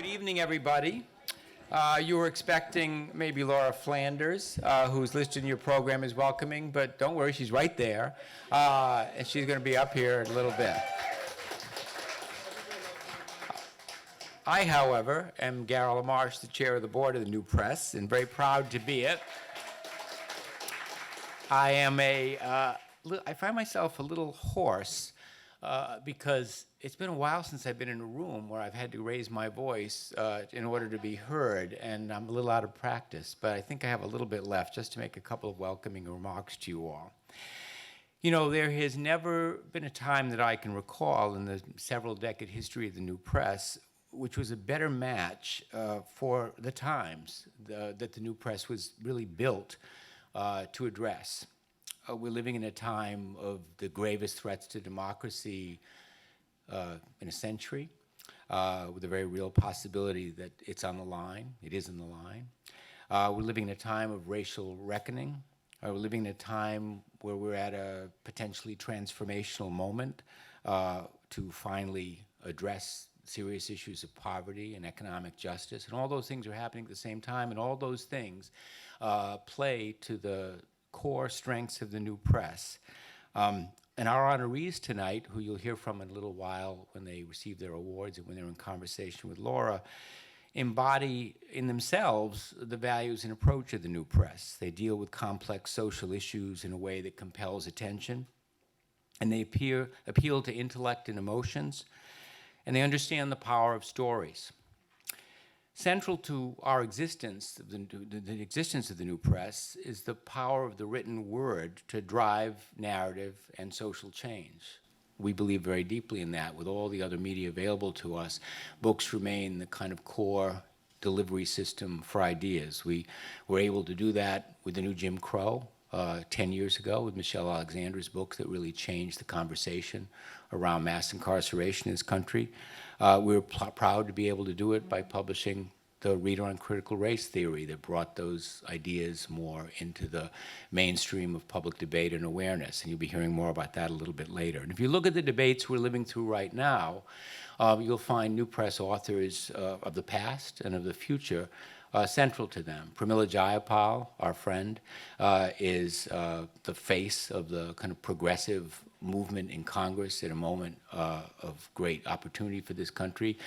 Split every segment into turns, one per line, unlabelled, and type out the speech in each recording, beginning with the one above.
Good evening, everybody. You were expecting maybe Laura Flanders, who's listed in your program as welcoming, but don't worry, she's right there, and she's going to be up here in a little bit. I, however, am Gary LaMarche, the chair of the board of the New Press, and very proud to be it. I am I find myself a little hoarse because it's been a while since I've been in a room where I've had to raise my voice in order to be heard, and I'm a little out of practice, but I think I have a little bit left just to make a couple of welcoming remarks to you all. You know, there has never been a time that I can recall in the several-decade history of the New Press which was a better match for the times that the New Press was really built to address. We're living in a time of the gravest threats to democracy in a century, with a very real possibility that it's on the line. It is on the line. We're living in a time of racial reckoning. We're living in a time where we're at a potentially transformational moment to finally address serious issues of poverty and economic justice. And all those things are happening at the same time, and all those things play to the core strengths of the New Press. And our honorees tonight, who you'll hear from in a little while when they receive their awards and when they're in conversation with Laura, embody in themselves the values and approach of the New Press. They deal with complex social issues in a way that compels attention, and they appeal to intellect and emotions, and they understand the power of stories. Central to our existence, the existence of the New Press, is the power of the written word to drive narrative and social change. We believe very deeply in that. With all the other media available to us, books remain the kind of core delivery system for ideas. We were able to do that with the new Jim Crow 10 years ago with Michelle Alexander's book that really changed the conversation around mass incarceration in this country. We were proud to be able to do it by publishing the Reader on Critical Race Theory that brought those ideas more into the mainstream of public debate and awareness, and you'll be hearing more about that a little bit later. And if you look at the debates we're living through right now, you'll find New Press authors of the past and of the future central to them. Pramila Jayapal, our friend, is the face of the kind of progressive movement in Congress at a moment of great opportunity for this country.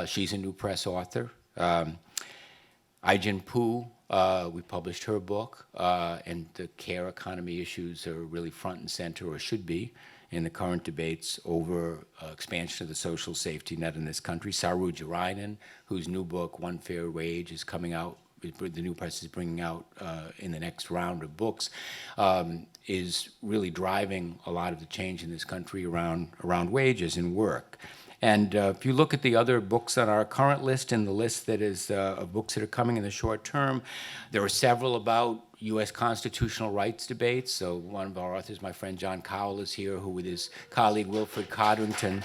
She's a New Press author. Ai-jen Poo, we published her book, and the care economy issues are really front and center, or should be, in the current debates over expansion of the social safety net in this country. Saru Jarayanan, whose new book, One Fair Wage, is coming out, the New Press is bringing out in the next round of books, is really driving a lot of the change in this country around wages and work. And if you look at the other books on our current list and the list that is of books that are coming in the short term, there are several about U.S. constitutional rights debates. So one of our authors, my friend John Cowell, is here, who with his colleague Wilfred Codrington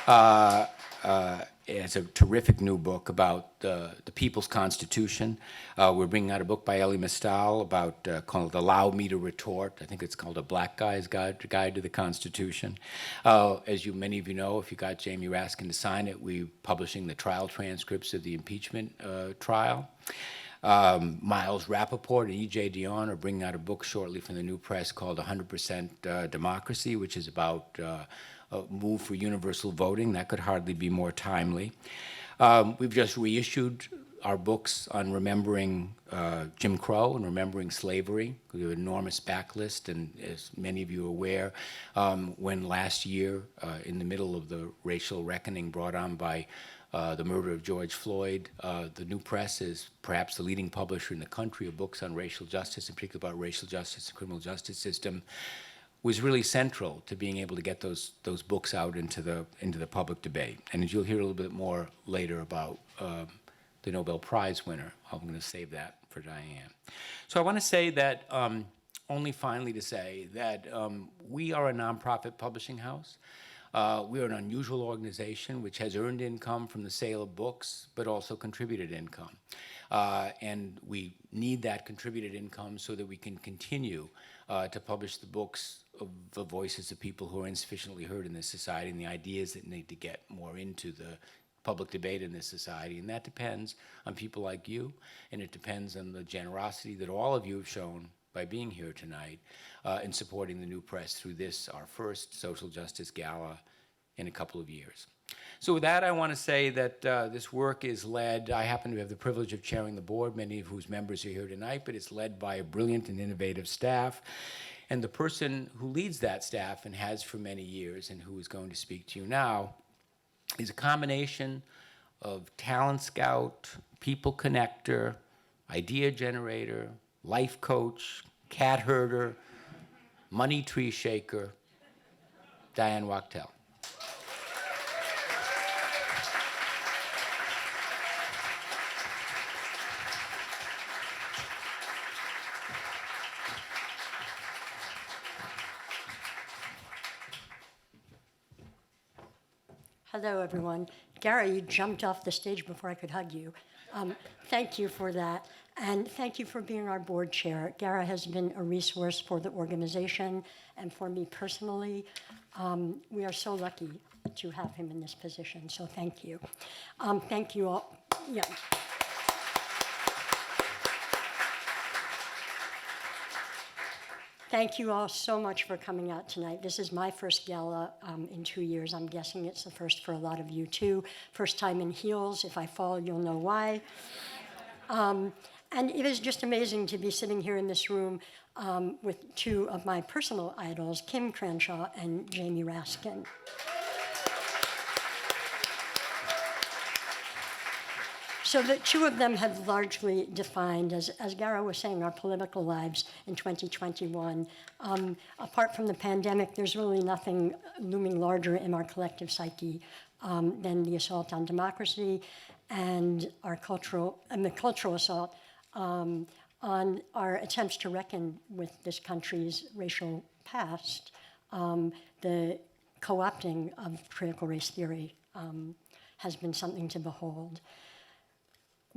has a terrific new book about the People's Constitution. We're bringing out a book by Elie Mystal about called Allow Me to Retort. I think it's called A Black Guy's Guide to the Constitution. As many of you know, if you got Jamie Raskin to sign it, we're publishing the trial transcripts of the impeachment trial. Miles Rappaport and E.J. Dionne are bringing out a book shortly from the New Press called 100% Democracy, which is about a move for universal voting. That could hardly be more timely. We've just reissued our books on remembering Jim Crow and remembering slavery. We have an enormous backlist, and as many of you are aware, when last year, in the middle of the racial reckoning brought on by the murder of George Floyd, the New Press is perhaps the leading publisher in the country of books on racial justice, in particular about racial justice and criminal justice system, was really central to being able to get those books out into the public debate. And as you'll hear a little bit more later about the Nobel Prize winner, I'm going to save that for Diane. So I want to say that, only finally to say that we are a nonprofit publishing house. We are an unusual organization which has earned income from the sale of books, but also contributed income. And we need that contributed income so that we can continue to publish the books of the voices of people who are insufficiently heard in this society and the ideas that need to get more into the public debate in this society, and that depends on people like you, and it depends on the generosity that all of you have shown by being here tonight in supporting the New Press through this, our first Social Justice Gala in a couple of years. So with that, I want to say that this work is led, I happen to have the privilege of chairing the board, many of whose members are here tonight, but it's led by a brilliant and innovative staff. And the person who leads that staff and has for many years and who is going to speak to you now is a combination of talent scout, people connector, idea generator, life coach, cat herder, money tree shaker, Diane Wachtel.
Hello, everyone. Gara, you jumped off the stage before I could hug you. Thank you for that. And thank you for being our board chair. Gara has been a resource for the organization and for me personally. We are so lucky to have him in this position, so thank you. Thank you all. Yeah. Thank you all so much for coming out tonight. This is my first gala in 2 years. I'm guessing it's the first for a lot of you too. First time in heels. If I fall, you'll know why. And it is just amazing to be sitting here in this room with two of my personal idols, Kim Crenshaw and Jamie Raskin. So the two of them have largely defined, as Gara was saying, our political lives in 2021. Apart from the pandemic, there's really nothing looming larger in our collective psyche than the assault on democracy and the cultural assault on our attempts to reckon with this country's racial past. The co-opting of critical race theory has been something to behold.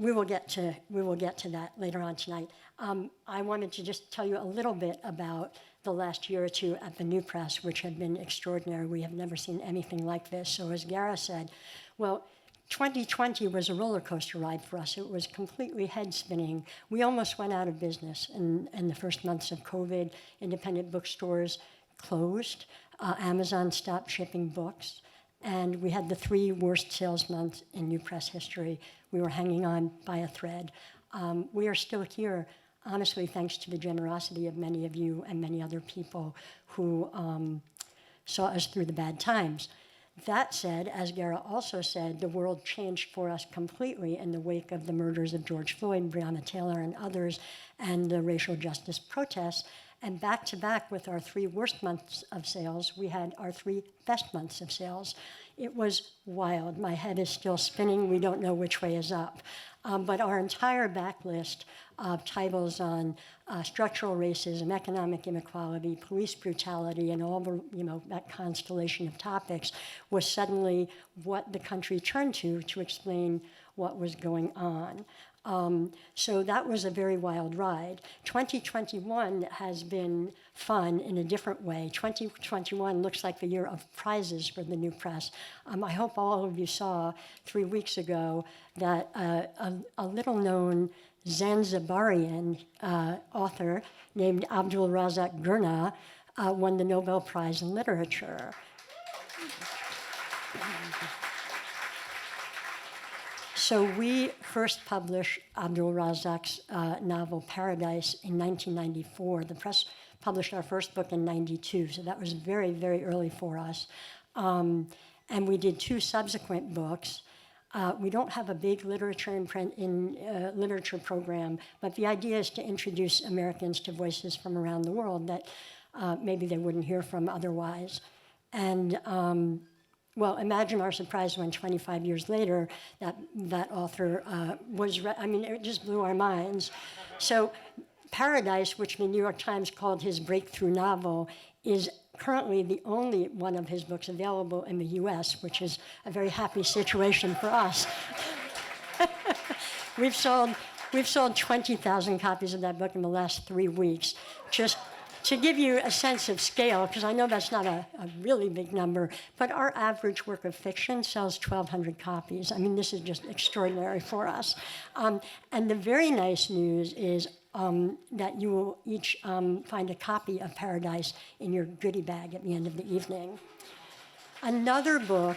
We will get to that later on tonight. I wanted to just tell you a little bit about the last year or two at the New Press, which have been extraordinary. We have never seen anything like this. So as Gara said, well, 2020 was a roller coaster ride for us. It was completely head spinning. We almost went out of business in the first months of COVID. Independent bookstores closed. Amazon stopped shipping books. And we had the 3 worst sales months in New Press history. We were hanging on by a thread. We are still here, honestly, thanks to the generosity of many of you and many other people who saw us through the bad times. That said, as Gara also said, the world changed for us completely in the wake of the murders of George Floyd, Breonna Taylor, and others, and the racial justice protests. And back to back with our 3 worst months of sales, we had our 3 best months of sales. It was wild. My head is still spinning. We don't know which way is up. But our entire backlist of titles on structural racism, economic inequality, police brutality, and all the, that constellation of topics was suddenly what the country turned to explain what was going on. So that was a very wild ride. 2021 has been fun in a different way. 2021 looks like the year of prizes for the New Press. I hope all of you saw 3 weeks ago that a little-known Zanzibarian author named Abdul Razak Gurnah won the Nobel Prize in Literature. So we first published Abdul Razak's novel Paradise in 1994. The press published our first book in 92, so that was very, very early for us. And we did 2 subsequent books. We don't have a big literature literature program, but the idea is to introduce Americans to voices from around the world that maybe they wouldn't hear from otherwise. And well, imagine our surprise when 25 years later that author it just blew our minds. So Paradise, which the New York Times called his breakthrough novel, is currently the only one of his books available in the US, which is a very happy situation for us. We've sold 20,000 copies of that book in the last 3 weeks. to give you a sense of scale, because I know that's not a really big number, but our average work of fiction sells 1,200 copies. I mean, this is just extraordinary for us. And the very nice news is that you will each find a copy of Paradise in your goodie bag at the end of the evening. Another book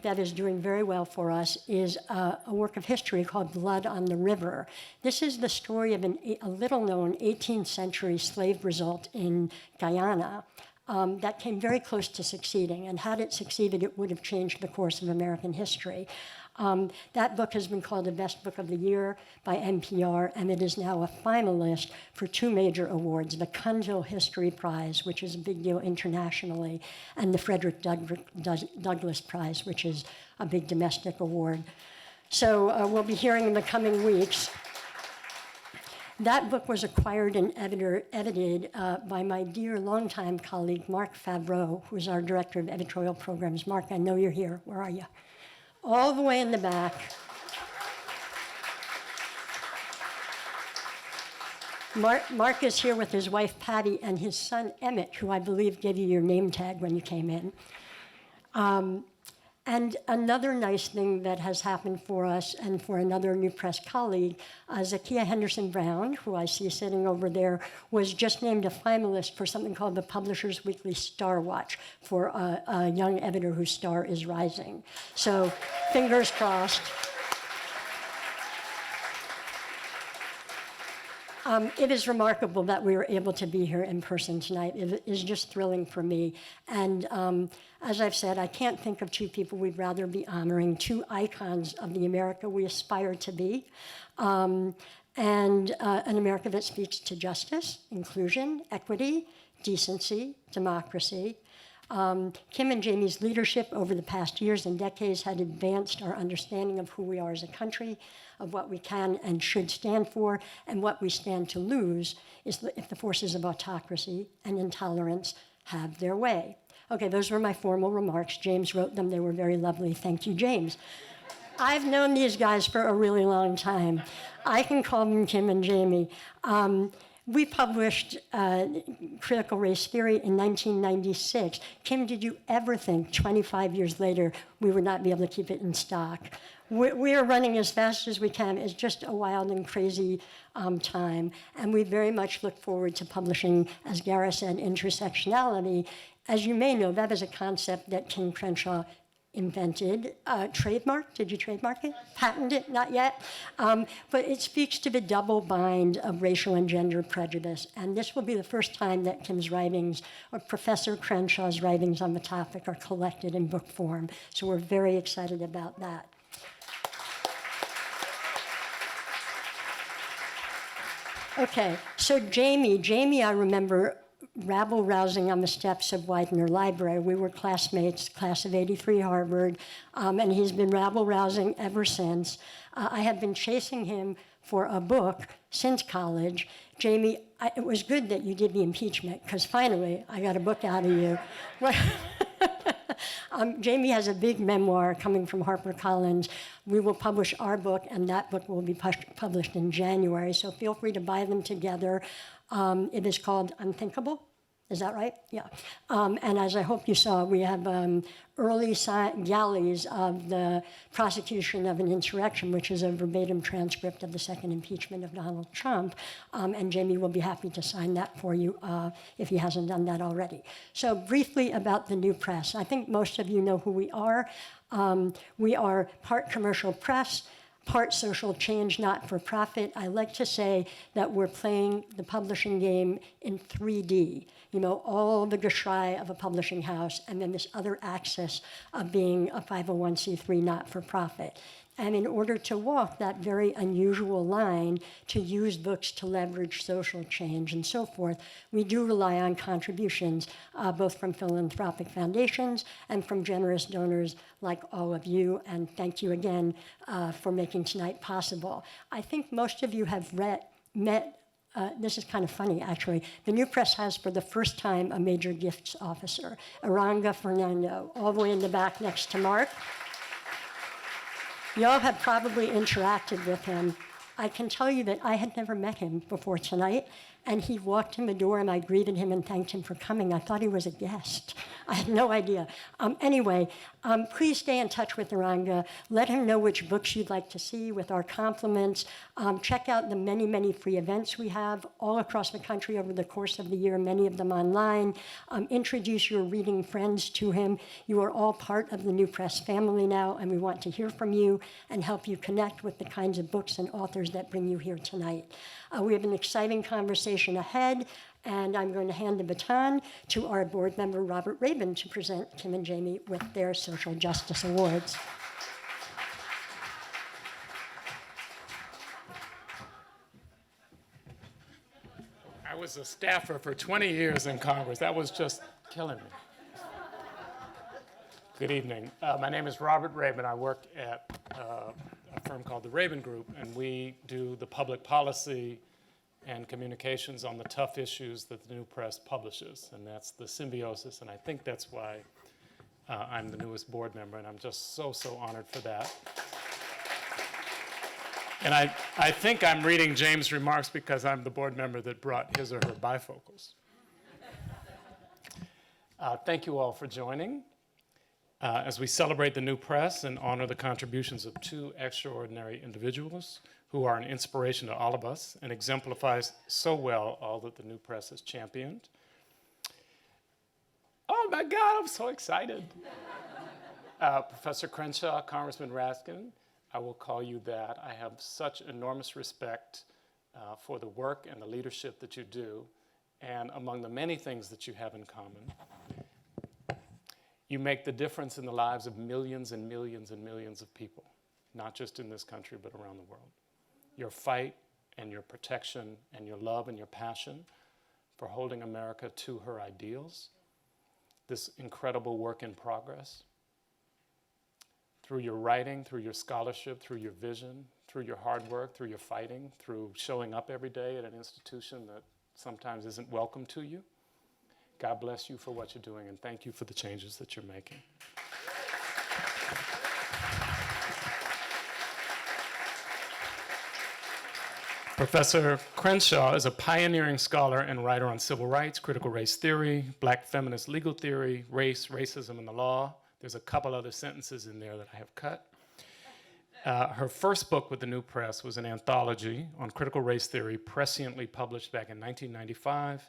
that is doing very well for us is a work of history called Blood on the River. This is the story of a little-known 18th century slave revolt in Guyana that came very close to succeeding. And had it succeeded, it would have changed the course of American history. That book has been called the Best Book of the Year by NPR, and it is now a finalist for 2 major awards, the Cunville History Prize, which is a big deal internationally, and the Frederick Douglass Prize, which is a big domestic award. So we'll be hearing in the coming weeks. That book was acquired and edited by my dear longtime colleague, Mark Favreau, who is our Director of Editorial Programs. Mark, I know you're here. Where are you? All the way in the back. Mark is here with his wife, Patty, and his son, Emmett, who I believe gave you your name tag when you came in. And another nice thing that has happened for us and for another New Press colleague, Zakiya Henderson-Brown, who I see sitting over there, was just named a finalist for something called the Publishers Weekly Star Watch for a young editor whose star is rising. So fingers crossed. It is remarkable that we were able to be here in person tonight. It is just thrilling for me. And as I've said, I can't think of 2 people we'd rather be honoring, 2 icons of the America we aspire to be, and an America that speaks to justice, inclusion, equity, decency, democracy. Kim and Jamie's leadership over the past years and decades had advanced our understanding of who we are as a country, of what we can and should stand for, and what we stand to lose is if the forces of autocracy and intolerance have their way. Okay, those were my formal remarks. James wrote them. They were very lovely. Thank you, James. I've known these guys for a really long time. I can call them Kim and Jamie. We published Critical Race Theory in 1996. Kim, did you ever think 25 years later we would not be able to keep it in stock? We are running as fast as we can. It's just a wild and crazy time. And we very much look forward to publishing, as Gara said, Intersectionality. As you may know, that is a concept that Kim Crenshaw invented, trademarked. Did you trademark it? Patent it? Not yet. But it speaks to the double bind of racial and gender prejudice. And this will be the first time that Kim's writings, or Professor Crenshaw's writings on the topic, are collected in book form. So we're very excited about that. Okay, so Jamie, I remember rabble-rousing on the steps of Widener Library. We were classmates, class of '83 Harvard, and he's been rabble-rousing ever since. I have been chasing him for a book since college. Jamie, it was good that you did the impeachment, because finally I got a book out of you. Jamie has a big memoir coming from HarperCollins. We will publish our book, and that book will be published in January, so feel free to buy them together. It is called Unthinkable. Is that right? Yeah. And as I hope you saw, we have early galleys of the prosecution of an insurrection, which is a verbatim transcript of the second impeachment of Donald Trump. And Jamie will be happy to sign that for you if he hasn't done that already. So briefly about the New Press. I think most of you know who we are. We are part commercial press, part social change, not-for-profit. I like to say that we're playing the publishing game in 3D. You know, all the gashrai of a publishing house, and then this other axis of being a 501c3 not-for-profit. And in order to walk that very unusual line to use books to leverage social change and so forth, we do rely on contributions, both from philanthropic foundations and from generous donors like all of you. And thank you again for making tonight possible. I think most of you have met, this is kind of funny, actually. The New Press has, for the first time, a major gifts officer, Aranga Fernando, all the way in the back next to Mark. You all have probably interacted with him. I can tell you that I had never met him before tonight, and he walked in the door, and I greeted him and thanked him for coming. I thought he was a guest. I had no idea. Anyway, please stay in touch with Naranga. Let him know which books you'd like to see with our compliments. Check out the many, many free events we have all across the country over the course of the year, many of them online. Introduce your reading friends to him. You are all part of the New Press family now, and we want to hear from you and help you connect with the kinds of books and authors that bring you here tonight. We have an exciting conversation ahead, and I'm going to hand the baton to our board member, Robert Rabin, to present Kim and Jamie with their Social Justice Awards.
I was a staffer for 20 years in Congress. That was just killing me. Good evening. My name is Robert Rabin. I work at a firm called the Rabin Group, and we do the public policy and communications on the tough issues that the New Press publishes, and that's the symbiosis, and I think that's why I'm the newest board member, and I'm just so honored for that. And I think I'm reading James' remarks because I'm the board member that brought his or her bifocals. Thank you all for joining as we celebrate the New Press and honor the contributions of two extraordinary individuals who are an inspiration to all of us and exemplifies so well all that the New Press has championed. Oh my God, I'm so excited. Professor Crenshaw, Congressman Raskin, I will call you that. I have such enormous respect for the work and the leadership that you do, and among the many things that you have in common, you make the difference in the lives of millions and millions and millions of people, not just in this country, but around the world. Your fight and your protection and your love and your passion for holding America to her ideals, this incredible work in progress, through your writing, through your scholarship, through your vision, through your hard work, through your fighting, through showing up every day at an institution that sometimes isn't welcome to you. God bless you for what you're doing, and thank you for the changes that you're making. Professor Crenshaw is a pioneering scholar and writer on civil rights, critical race theory, black feminist legal theory, race, racism, and the law. There's a couple other sentences in there that I have cut. Her first book with the New Press was an anthology on critical race theory, presciently published back in 1995,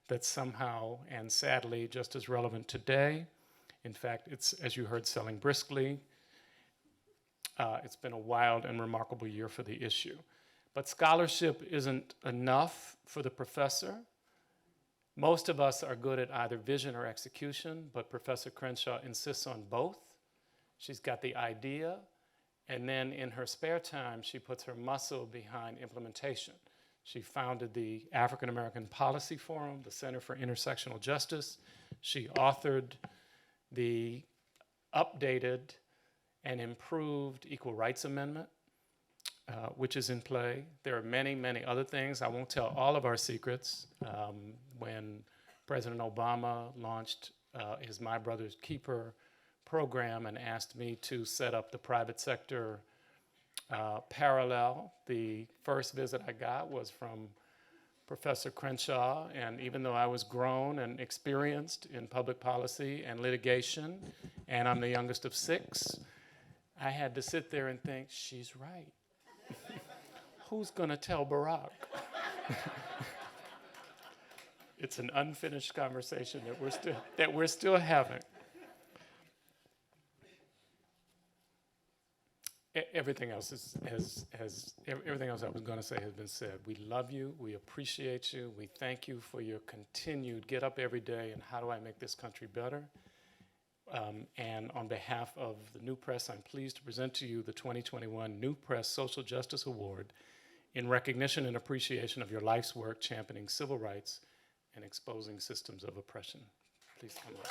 that's somehow and sadly just as relevant today. In fact, it's, as you heard, selling briskly. It's been a wild and remarkable year for the issue. But scholarship isn't enough for the professor. Most of us are good at either vision or execution, but Professor Crenshaw insists on both. She's got the idea, and then in her spare time, she puts her muscle behind implementation. She founded the African American Policy Forum, the Center for Intersectional Justice. She authored the updated and improved Equal Rights Amendment, which is in play. There are many, many other things. I won't tell all of our secrets. When President Obama launched his My Brother's Keeper program and asked me to set up the private sector parallel, the first visit I got was from Professor Crenshaw, and even though I was grown and experienced in public policy and litigation, and I'm the youngest of 6, I had to sit there and think, she's right. Who's gonna tell Barack? It's an unfinished conversation that we're still having. Everything else everything else I was going to say has been said. We love you. We appreciate you. We thank you for your continued get up every day and how do I make this country better. And on behalf of the New Press, I'm pleased to present to you the 2021 New Press Social Justice Award in recognition and appreciation of your life's work championing civil rights and exposing systems of oppression. Please come up.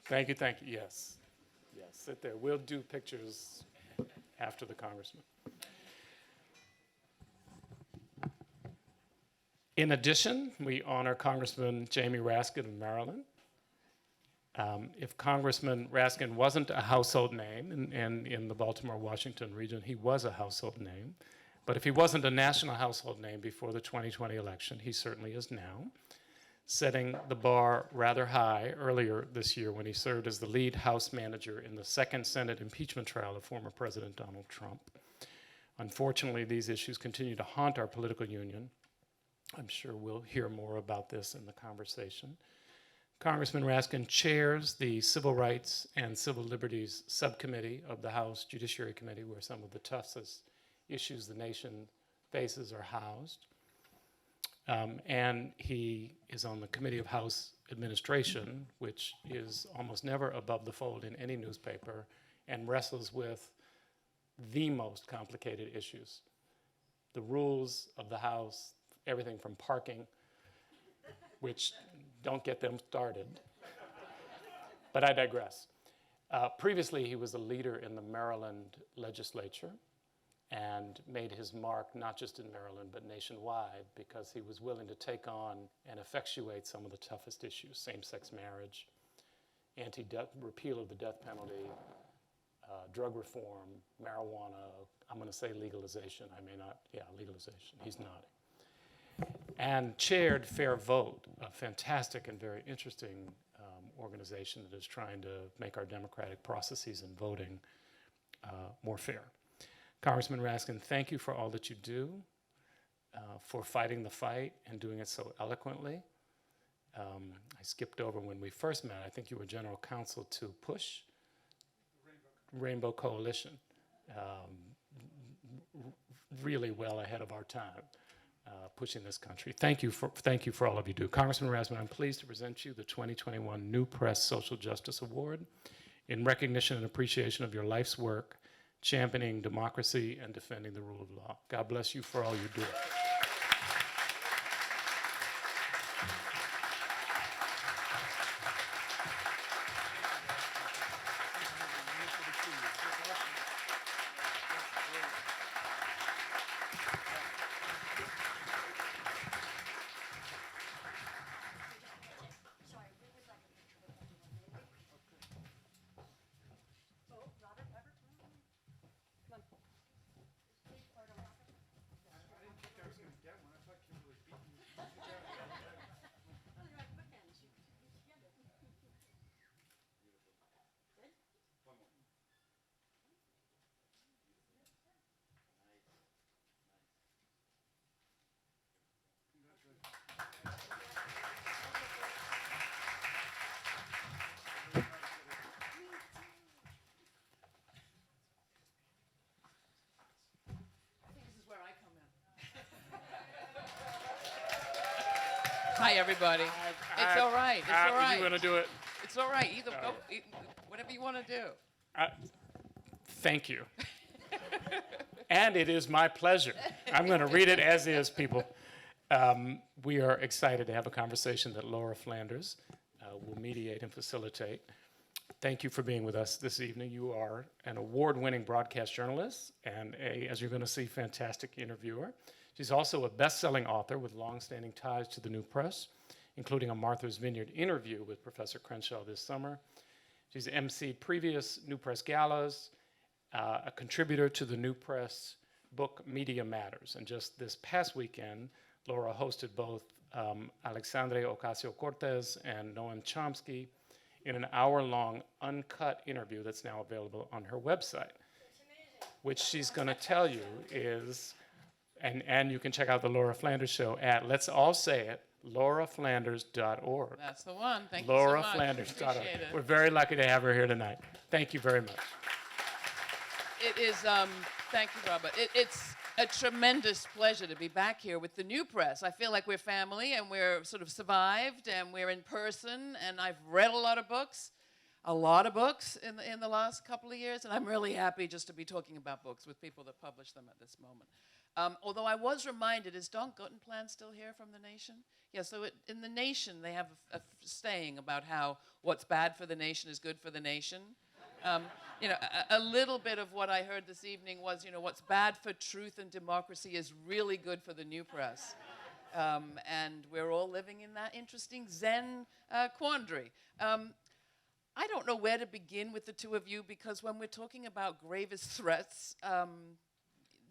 Thank you, thank you. Yes. Yes, sit there. We'll do pictures after the congressman. In addition, we honor Congressman Jamie Raskin of Maryland. If Congressman Raskin wasn't a household name in the Baltimore-Washington region, he was a household name. But if he wasn't a national household name before the 2020 election, he certainly is now, setting the bar rather high earlier this year when he served as the lead House manager in the second Senate impeachment trial of former President Donald Trump. Unfortunately, these issues continue to haunt our political union. I'm sure we'll hear more about this in the conversation. Congressman Raskin chairs the Civil Rights and Civil Liberties Subcommittee of the House Judiciary Committee, where some of the toughest issues the nation faces are housed. And he is on the Committee of House Administration, which is almost never above the fold in any newspaper, and wrestles with the most complicated issues. The rules of the House, everything from parking, which don't get them started. But I digress. Previously, he was a leader in the Maryland legislature and made his mark not just in Maryland, but nationwide, because he was willing to take on and effectuate some of the toughest issues: same-sex marriage, repeal of the death penalty, drug reform, marijuana. I'm going to say legalization. I may not. Yeah, legalization. He's nodding. And chaired Fair Vote, a fantastic and very interesting organization that is trying to make our democratic processes in voting more fair. Congressman Raskin, thank you for all that you do, for fighting the fight and doing it so eloquently. I skipped over when we first met. I think you were general counsel to PUSH, Rainbow Coalition. Really well ahead of our time, pushing this country. Thank you for all of you do. Congressman Raskin, I'm pleased to present you the 2021 New Press Social Justice Award in recognition and appreciation of your life's work championing democracy and defending the rule of law. God bless you for all you do.
Hi, everybody. It's all right. It's all right.
You want to do it?
It's all right. Either go, whatever you want to do.
Thank you. And it is my pleasure. I'm going to read it as is, people. We are excited to have a conversation that Laura Flanders will mediate and facilitate. Thank you for being with us this evening. You are an award-winning broadcast journalist and as you're going to see, fantastic interviewer. She's also a best-selling author with long-standing ties to the New Press, including a Martha's Vineyard interview with Professor Crenshaw this summer. She's emceed previous New Press galas, a contributor to the New Press book Media Matters. And just this past weekend, Laura hosted both Alexandre Ocasio-Cortez and Noam Chomsky in an hour-long uncut interview that's now available on her website, which she's going to tell you is, and you can check out the Laura Flanders Show at, let's all say it, lauraflanders.org.
That's the one. Thank you so much.
lauraflanders.org.
Appreciate it.
We're very lucky to have her here tonight. Thank you very much.
It is, thank you, Robert. It's a tremendous pleasure to be back here with the New Press. I feel like we're family and we're sort of survived and we're in person, and I've read a lot of books in the last couple of years, and I'm really happy just to be talking about books with people that publish them at this moment. Although I was reminded, is Don Guttenplan still here from The Nation? Yeah, so in The Nation, they have a saying about how what's bad for the nation is good for the nation. You know, a little bit of what I heard this evening was, you know, what's bad for truth and democracy is really good for the new press. And we're all living in that interesting Zen quandary. I don't know where to begin with the two of you, because when we're talking about gravest threats,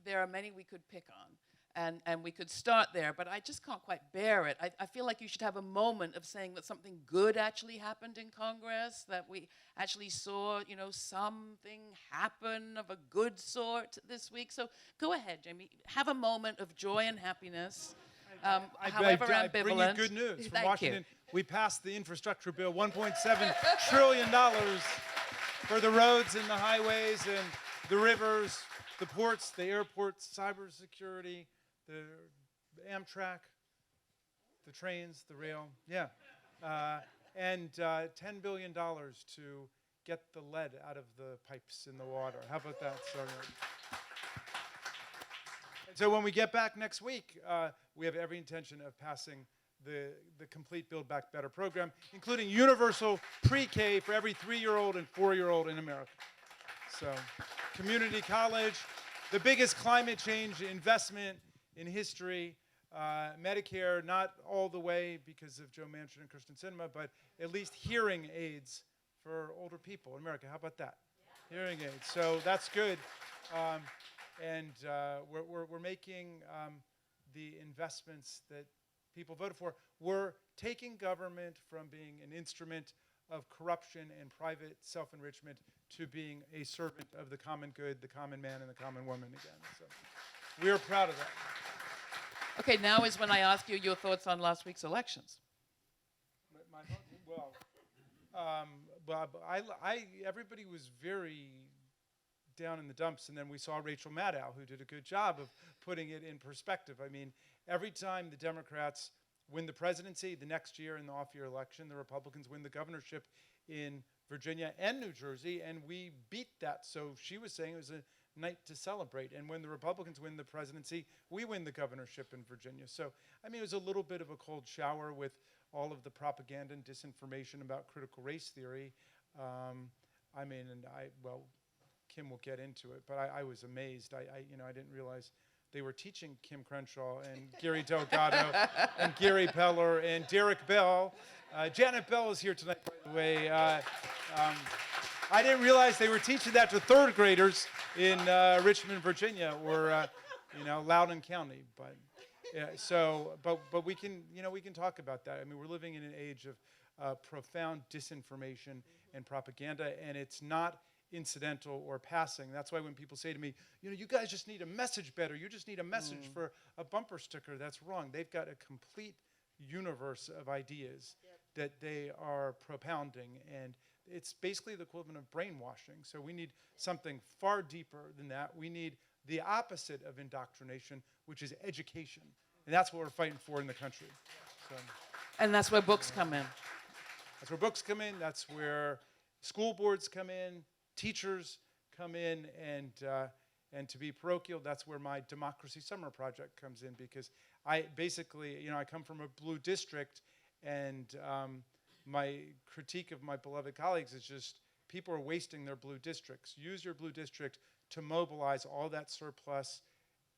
there are many we could pick on. And we could start there, but I just can't quite bear it. I feel like you should have a moment of saying that something good actually happened in Congress, that we actually saw, you know, something happen of a good sort this week. So go ahead, Jamie. Have a moment of joy and happiness, however
I
ambivalent.
bring you good news from
Thank
Washington.
you.
We passed the infrastructure bill, $1.7 trillion for the roads and the highways and the rivers, the ports, the airports, cybersecurity, the Amtrak, the trains, the rail, yeah. And $10 billion to get the lead out of the pipes in the water. How about that? So when we get back next week, we have every intention of passing the complete Build Back Better program, including universal pre-K for every 3-year-old and 4-year-old in America. So community college, the biggest climate change investment in history, Medicare, not all the way because of Joe Manchin and Kristen Sinema, but at least hearing aids for older people in America. How about that? Yeah. Hearing aids. So that's good. We're making the investments that people voted for. We're taking government from being an instrument of corruption and private self-enrichment to being a servant of the common good, the common man, and the common woman again. So we are proud of that.
Okay, now is when I ask you your thoughts on last week's elections.
Everybody was very down in the dumps, and then we saw Rachel Maddow, who did a good job of putting it in perspective. I mean, every time the Democrats win the presidency, the next year in the off-year election, the Republicans win the governorship in Virginia and New Jersey, and we beat that. So she was saying it was a night to celebrate. And when the Republicans win the presidency, we win the governorship in Virginia. So, I mean, it was a little bit of a cold shower with all of the propaganda and disinformation about critical race theory. Kim will get into it, but I was amazed. I didn't realize they were teaching Kim Crenshaw and Gary Delgado and Gary Peller and Derek Bell. Janet Bell is here tonight, by the way. I didn't realize they were teaching that to third graders in Richmond, Virginia, or Loudoun County. But but we can talk about that. I mean, we're living in an age of profound disinformation and propaganda, and it's not incidental or passing. That's why when people say to me, you guys just need a message better. You just need a message for a bumper sticker. That's wrong. They've got a complete universe of ideas that they are propounding, and it's basically the equivalent of brainwashing. So we need something far deeper than that. We need the opposite of indoctrination, which is education. And that's what we're fighting for in the country. So,
and that's where books come in.
That's where books come in. That's where school boards come in. Teachers come in, and to be parochial, that's where my Democracy Summer Project comes in, because I basically, I come from a blue district, and my critique of my beloved colleagues is just people are wasting their blue districts. Use your blue district to mobilize all that surplus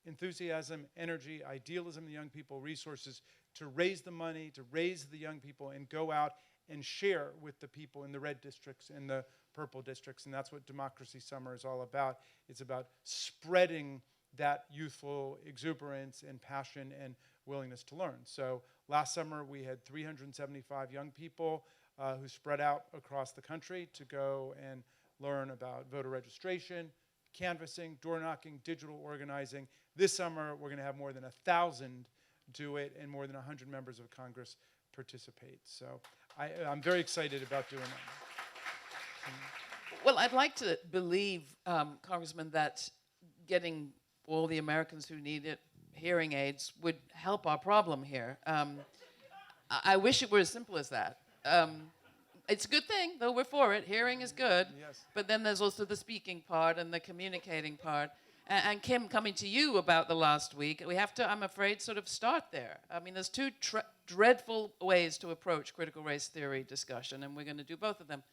enthusiasm, energy, idealism in the young people, resources to raise the money, to raise the young people, and go out and share with the people in the red districts and the purple districts. And that's what Democracy Summer is all about. It's about spreading that youthful exuberance and passion and willingness to learn. So last summer we had 375 young people who spread out across the country to go and learn about voter registration, canvassing, door knocking, digital organizing. This summer we're going to have more than 1,000 do it, and more than 100 members of Congress participate. So I'm very excited about doing that.
Well, I'd like to believe, Congressman, that getting all the Americans who need it hearing aids would help our problem here. I wish it were as simple as that. It's a good thing, though we're for it. Hearing is good.
Yes.
But then there's also the speaking part and the communicating part. And Kim, coming to you about the last week, we have to, I'm afraid, sort of start there. I mean, there's two dreadful ways to approach critical race theory discussion, and we're going to do both of them.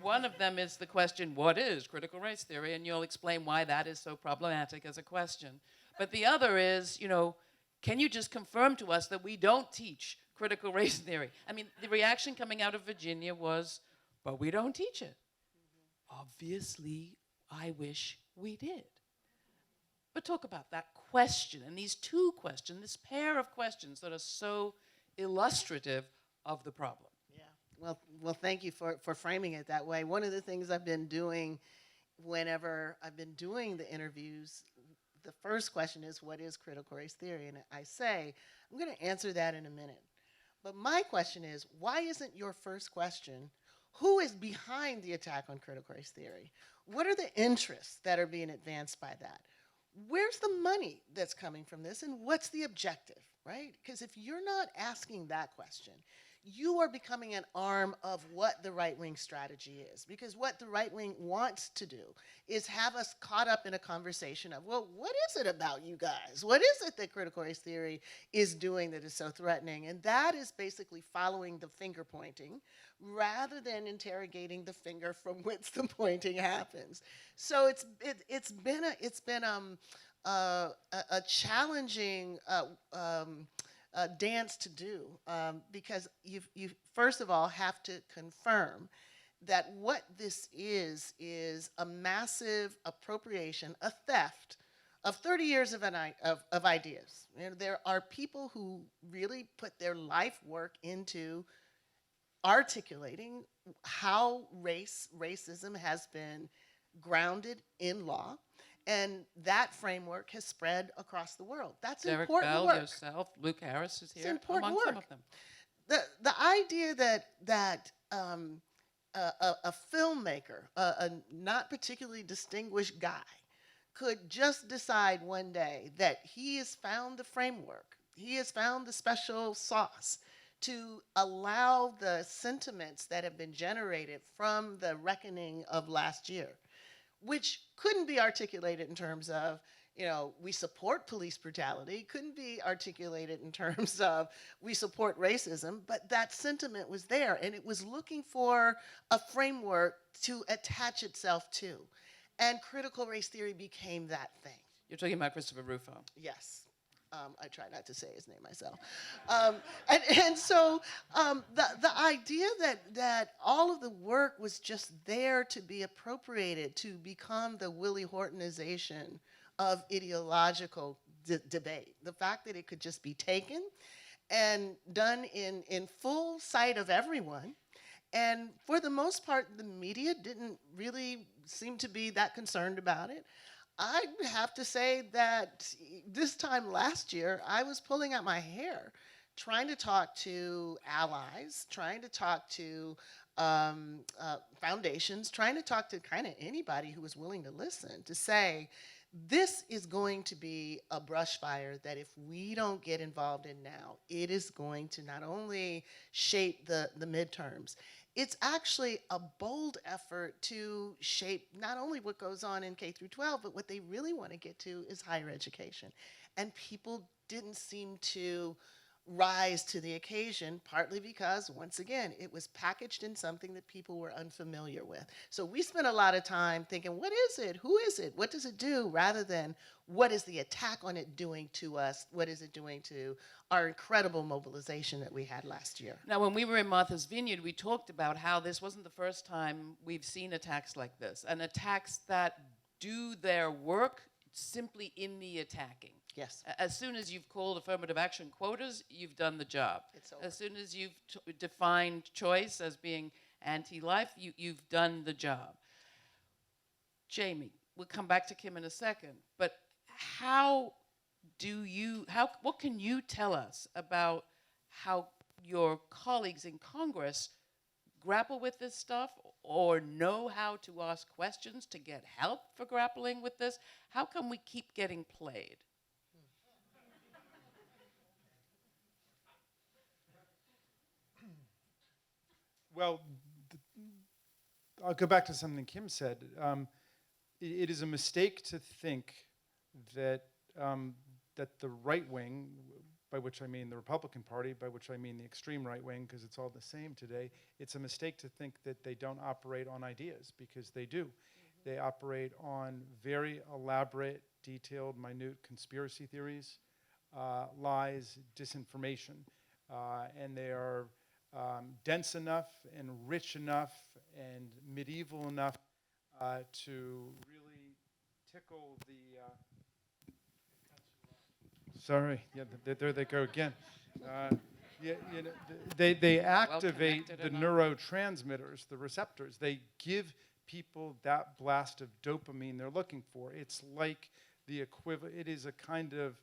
One of them is the question, what is critical race theory? And you'll explain why that is so problematic as a question. But the other is, can you just confirm to us that we don't teach critical race theory? I mean, the reaction coming out of Virginia was, but we don't teach it. Obviously, I wish we did. But talk about that question and these two questions, this pair of questions that are so illustrative of the problem.
Yeah. Well, thank you for framing it that way. One of the things I've been doing whenever I've been doing the interviews, the first question is, what is critical race theory? And I say, I'm going to answer that in a minute. But my question is, why isn't your first question, who is behind the attack on critical race theory? What are the interests that are being advanced by that? Where's the money that's coming from this, and what's the objective, right? Because if you're not asking that question, you are becoming an arm of what the right-wing strategy is. Because what the right wing wants to do is have us caught up in a conversation of, well, what is it about you guys? What is it that critical race theory is doing that is so threatening? And that is basically following the finger pointing rather than interrogating the finger from which the pointing happens. So it's been a challenging dance to do, because you first of all have to confirm that what this is a massive appropriation, a theft of 30 years of ideas. There are people who really put their life work into articulating how racism has been grounded in law, and that framework has spread across the world. That's
Derek
important
Bell,
work.
yourself, Luke Harris is
It's
here,
important
among some
work.
of them.
The idea that a filmmaker, a not particularly distinguished guy, could just decide one day that he has found the framework, he has found the special sauce to allow the sentiments that have been generated from the reckoning of last year, which couldn't be articulated in terms of, we support police brutality, couldn't be articulated in terms of we support racism, but that sentiment was there, and it was looking for a framework to attach itself to. And critical race theory became that thing.
You're talking about Christopher Rufo.
Yes. I try not to say his name myself. So the idea that all of the work was just there to be appropriated, to become the Willie Hortonization of ideological debate, the fact that it could just be taken and done in full sight of everyone, and for the most part, the media didn't really seem to be that concerned about it. I have to say that this time last year, I was pulling out my hair trying to talk to allies, trying to talk to foundations, trying to talk to kind of anybody who was willing to listen, to say, this is going to be a brush fire that if we don't get involved in now, it is going to not only shape the midterms, it's actually a bold effort to shape not only what goes on in K through 12, but what they really want to get to is higher education. And people didn't seem to rise to the occasion, partly because, once again, it was packaged in something that people were unfamiliar with. So we spent a lot of time thinking, what is it? Who is it? What does it do? Rather than, what is the attack on it doing to us? What is it doing to our incredible mobilization that we had last year?
Now, when we were in Martha's Vineyard, we talked about how this wasn't the first time we've seen attacks like this, and attacks that do their work simply in the attacking.
Yes.
As soon as you've called affirmative action quotas, you've done the job.
It's over.
As soon as you've defined choice as being anti-life, you've done the job. Jamie, we'll come back to Kim in a second, but what can you tell us about how your colleagues in Congress grapple with this stuff, or know how to ask questions to get help for grappling with this? How come we keep getting played?
Well, I'll go back to something Kim said. it is a mistake to think that that the right wing, by which I mean the Republican Party, by which I mean the extreme right wing, because it's all the same today, it's a mistake to think that they don't operate on ideas, because they do. They operate on very elaborate, detailed, minute conspiracy theories, lies, disinformation, and they are dense enough and rich enough and medieval enough to really tickle the. Sorry, yeah, there they go again. Yeah, you know, they activate
connected
the
enough.
neurotransmitters, the receptors. They give people that blast of dopamine they're looking for. It's like the equivalent. It is a kind of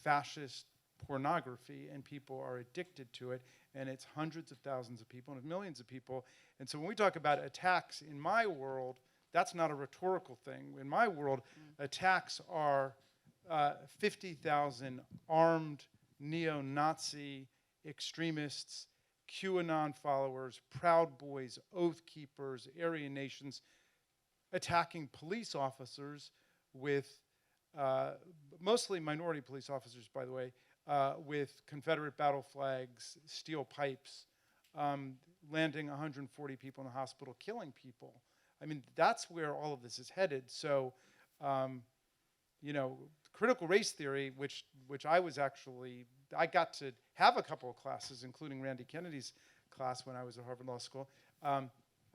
fascist pornography, and people are addicted to it. And it's hundreds of thousands of people and millions of people. And so when we talk about attacks in my world, that's not a rhetorical thing. In my world, attacks are 50,000 armed neo-Nazi extremists, QAnon followers, Proud Boys, Oath Keepers, Aryan Nations, attacking police officers with, mostly minority police officers, by the way, with Confederate battle flags, steel pipes, landing 140 people in the hospital, killing people. I mean, that's where all of this is headed. So, you know, critical race theory, which I was actually, I got to have a couple of classes, including Randy Kennedy's class when I was at Harvard Law School. I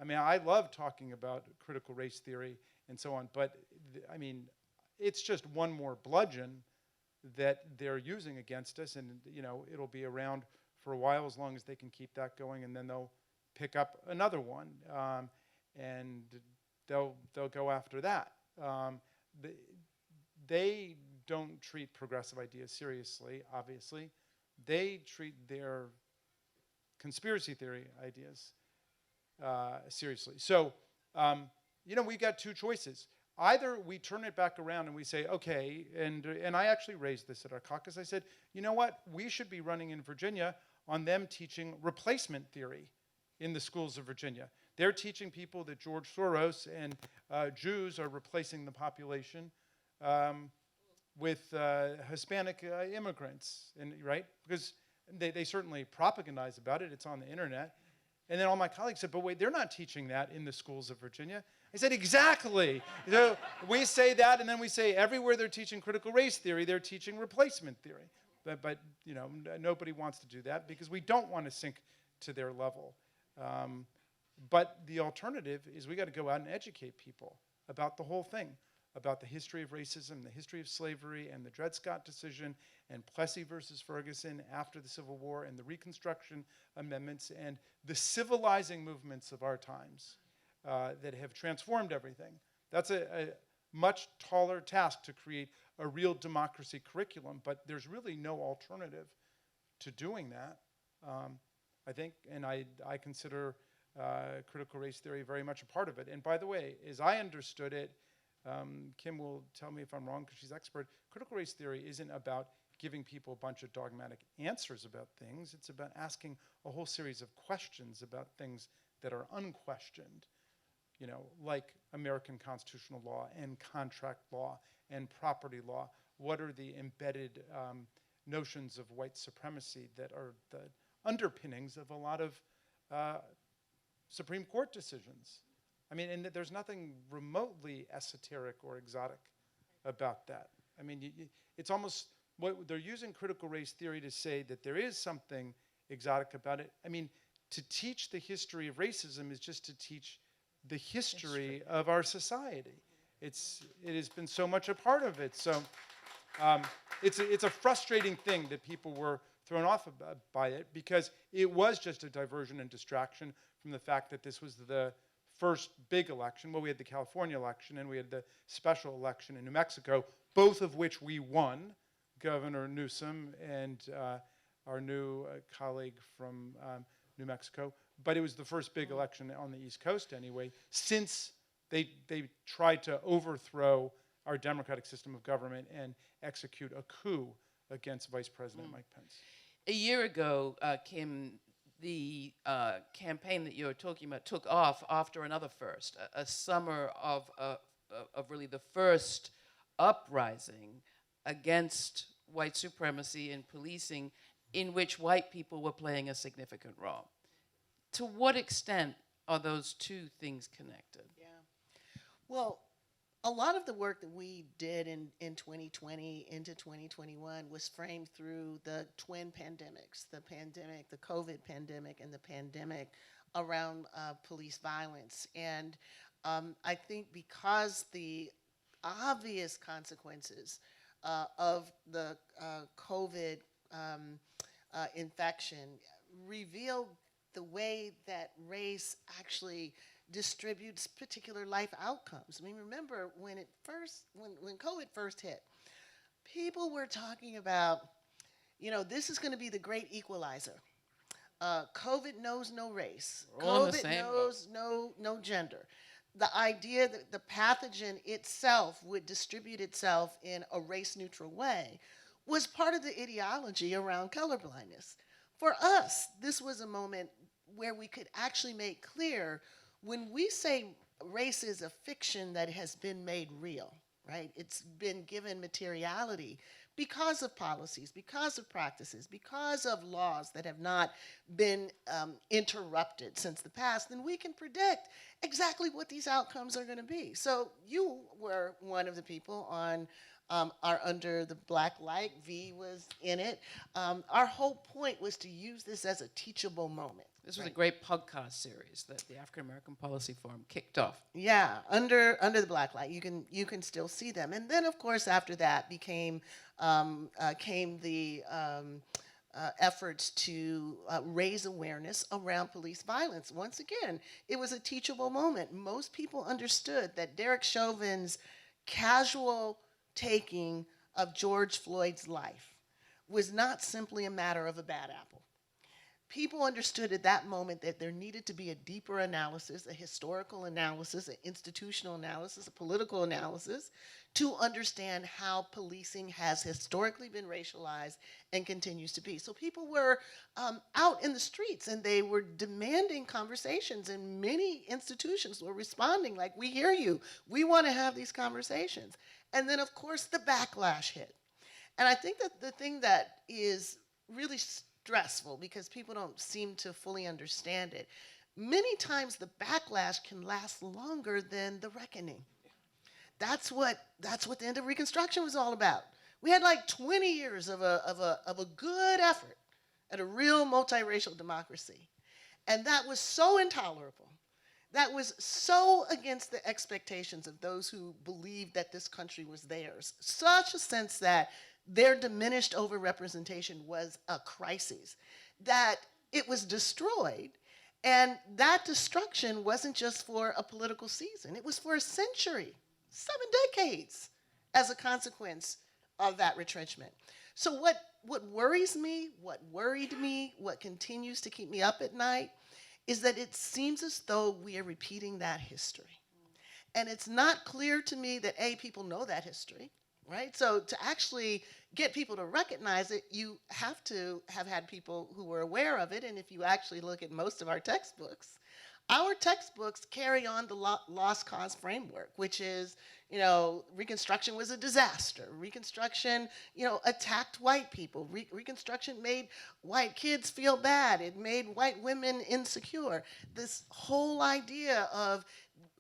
mean, I love talking about critical race theory and so on, but I mean, it's just one more bludgeon that they're using against us, and you know, it'll be around for a while as long as they can keep that going, and then they'll pick up another one, and they'll go after that. They don't treat progressive ideas seriously, obviously. They treat their conspiracy theory ideas seriously. So, you know, we've got two choices. Either we turn it back around and we say, okay, and I actually raised this at our caucus. I said, you know what? We should be running in Virginia on them teaching replacement theory in the schools of Virginia. They're teaching people that George Soros and Jews are replacing the population with Hispanic immigrants, and right? Because they certainly propagandize about it. It's on the internet. And then all my colleagues said, but wait, they're not teaching that in the schools of Virginia. I said, exactly. So we say that, and then we say everywhere they're teaching critical race theory, they're teaching replacement theory. But you know, nobody wants to do that because we don't want to sink to their level. But the alternative is we got to go out and educate people about the whole thing, about the history of racism, the history of slavery, and the Dred Scott decision, and Plessy versus Ferguson after the Civil War, and the Reconstruction Amendments, and the civilizing movements of our times that have transformed everything. That's a much taller task to create a real democracy curriculum, but there's really no alternative to doing that, I think, and I consider critical race theory very much a part of it. And by the way, as I understood it, Kim will tell me if I'm wrong because she's expert, critical race theory isn't about giving people a bunch of dogmatic answers about things. It's about asking a whole series of questions about things that are unquestioned, you know, like American constitutional law and contract law and property law. What are the embedded notions of white supremacy that are the underpinnings of a lot of Supreme Court decisions? I mean, and there's nothing remotely esoteric or exotic about that. I mean, it's almost, what they're using critical race theory to say that there is something exotic about it. I mean, to teach the history of racism is just to teach the history of our society. It has been so much a part of it. So it's a frustrating thing that people were thrown off by it because it was just a diversion and distraction from the fact that this was the first big election. Well, we had the California election and we had the special election in New Mexico, both of which we won, Governor Newsom and our new colleague from New Mexico. But it was the first big election on the East Coast anyway, since they tried to overthrow our democratic system of government and execute a coup against Vice President Mike Pence.
A year ago, Kim, the campaign that you're talking about took off after another first, a summer of really the first uprising against white supremacy in policing, in which white people were playing a significant role. To what extent are those two things connected?
Yeah. Well, a lot of the work that we did in 2020 into 2021 was framed through the twin pandemics, the COVID pandemic, and the pandemic around police violence. And I think because the obvious consequences of the COVID infection revealed the way that race actually distributes particular life outcomes. I mean, remember when COVID first hit, people were talking about, this is going to be the great equalizer. COVID knows no race.
We're all in the
COVID
same
knows no gender. The idea that the pathogen itself would distribute itself in a race-neutral way was part of the ideology around colorblindness. For us, this was a moment where we could actually make clear when we say race is a fiction that has been made real, right? It's been given materiality because of policies, because of practices, because of laws that have not been interrupted since the past, then we can predict exactly what these outcomes are going to be. So you were one of the people on our Under the Black Light. V was in it. Our whole point was to use this as a teachable moment.
This was a great podcast series that the African American Policy Forum kicked off.
Yeah, under the black light, you can still see them. And then, of course, after that came the efforts to raise awareness around police violence. Once again, it was a teachable moment. Most people understood that Derek Chauvin's casual taking of George Floyd's life was not simply a matter of a bad apple. People understood at that moment that there needed to be a deeper analysis, a historical analysis, an institutional analysis, a political analysis, to understand how policing has historically been racialized and continues to be. So people were out in the streets and they were demanding conversations, and many institutions were responding like, we hear you, we want to have these conversations. And then, of course, the backlash hit. And I think that the thing that is really stressful, because people don't seem to fully understand it, many times the backlash can last longer than the reckoning. That's what the end of Reconstruction was all about. We had like 20 years of a good effort at a real multiracial democracy. And that was so intolerable. That was so against the expectations of those who believed that this country was theirs. Such a sense that their diminished overrepresentation was a crisis, that it was destroyed. And that destruction wasn't just for a political season. It was for a century, 7 decades, as a consequence of that retrenchment. So what worries me, what worried me, what continues to keep me up at night, is that it seems as though we are repeating that history. And it's not clear to me that, A, people know that history, right? So to actually get people to recognize it, you have to have had people who were aware of it. And if you actually look at most of our textbooks carry on the lost cause framework, which is, Reconstruction was a disaster. Reconstruction, attacked white people. Reconstruction made white kids feel bad. It made white women insecure. This whole idea of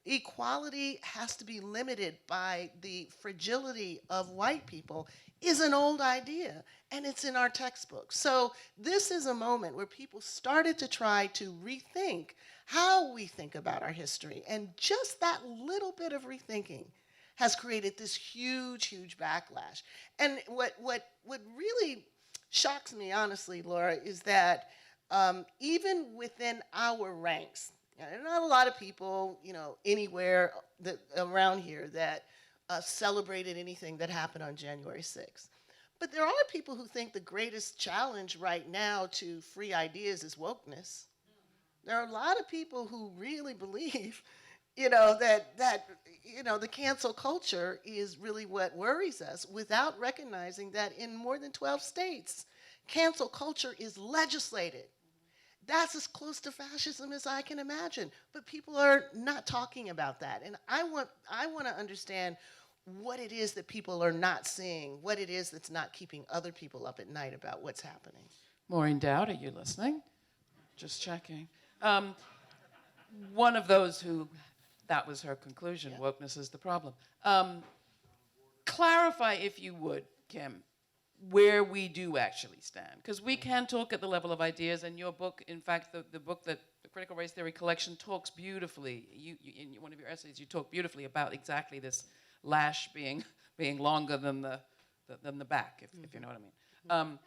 equality has to be limited by the fragility of white people is an old idea, and it's in our textbooks. So this is a moment where people started to try to rethink how we think about our history, and just that little bit of rethinking has created this huge, huge backlash. And what really shocks me, honestly, Laura, is that even within our ranks, there are not a lot of people, anywhere around here that celebrated anything that happened on January 6th. But there are people who think the greatest challenge right now to free ideas is wokeness. There are a lot of people who really believe, that the cancel culture is really what worries us, without recognizing that in more than 12 states, cancel culture is legislated. That's as close to fascism as I can imagine. But people are not talking about that. And I want to understand what it is that people are not seeing, what it is that's not keeping other people up at night about what's happening.
Maureen Dowd, are you listening? Just checking. One of those who, that was her conclusion, wokeness is the problem. Clarify, if you would, Kim, where we do actually stand. Because we can talk at the level of ideas, and your book, in fact, the book that the Critical Race Theory Collection talks beautifully, you in one of your essays, you talk beautifully about exactly this lash being longer than the back, if you know what I mean.